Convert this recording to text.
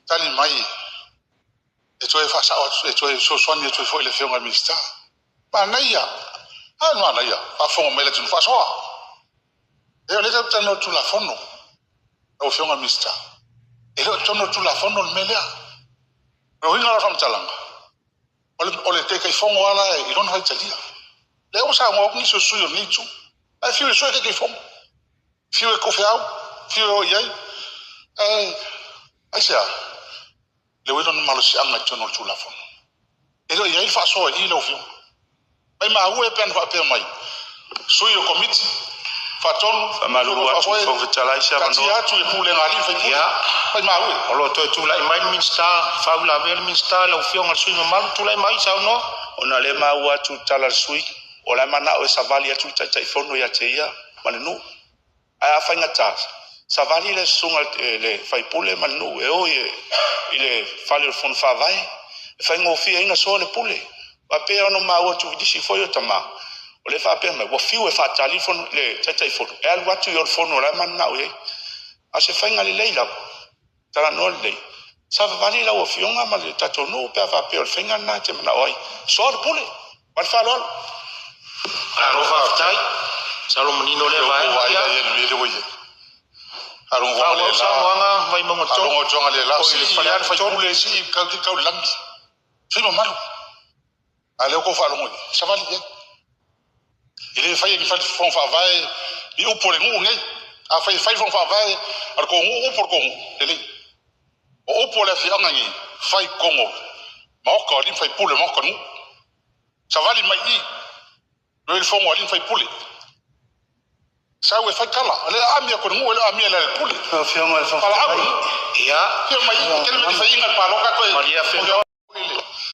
tali mai e toi fa sa e toi so soani e toi foi le fionga mista pa naia no naia pa fonga mele tu fa so e o le ta no tu la fono o fionga mista e lo tono tu la fono melea o hinga la famtalanga o le te kai fonga ala e non hai talia le o sa ngo ni so suyo ni tu ai fiu so ke kai fonga fiu e kofiau fiu o yai ai sia le wino no malo si anga tono tu la fono e lo yai fa so e lo fiu mai ma ue pen fa pe mai suyo komiti fatonu famalua fo vitalaisa mano ya tu e pule ngali fa ya mai ma ue o lo to tu lai mai minsta fa la ver minsta lo fio ngal suyo mal tu lai mai sa no ona le ma ua tu tala sui o la mana o savali tu tai fono ya teia manu a fa ngata savali le sunga le fai pule manu e o ile fale fon fa vai fa ngo fia inga so le pule va pe ono ma ua tu disi foi o tama o le fa pe me wa fiu e fa telefon le tai fono e al watu your fono la man na e a se fa ngali leila tala no le sa vali la o fionga ma le tato no pe fa pe o finga na te na oi so le pule va fa lo a ro fa tai sa lo menino le vai ya le le voi arong fa le sa wanga vai mo to arong jonga le la si fa ya fa pule si ka langi si no malo ale ko fa lo sa vali ele fai que faz fon fa vai e o por ngai a fai fon fa vai ar ko o por ko ele o por la fi ngai fai como ma ko din fai pule ma ko nu sa vali mai i no il fon wali fai pule sa we fai kala ale amia ko nu ele amia la pule fi ngai fon ya fi mai ke me fai ngai pa lo ka ko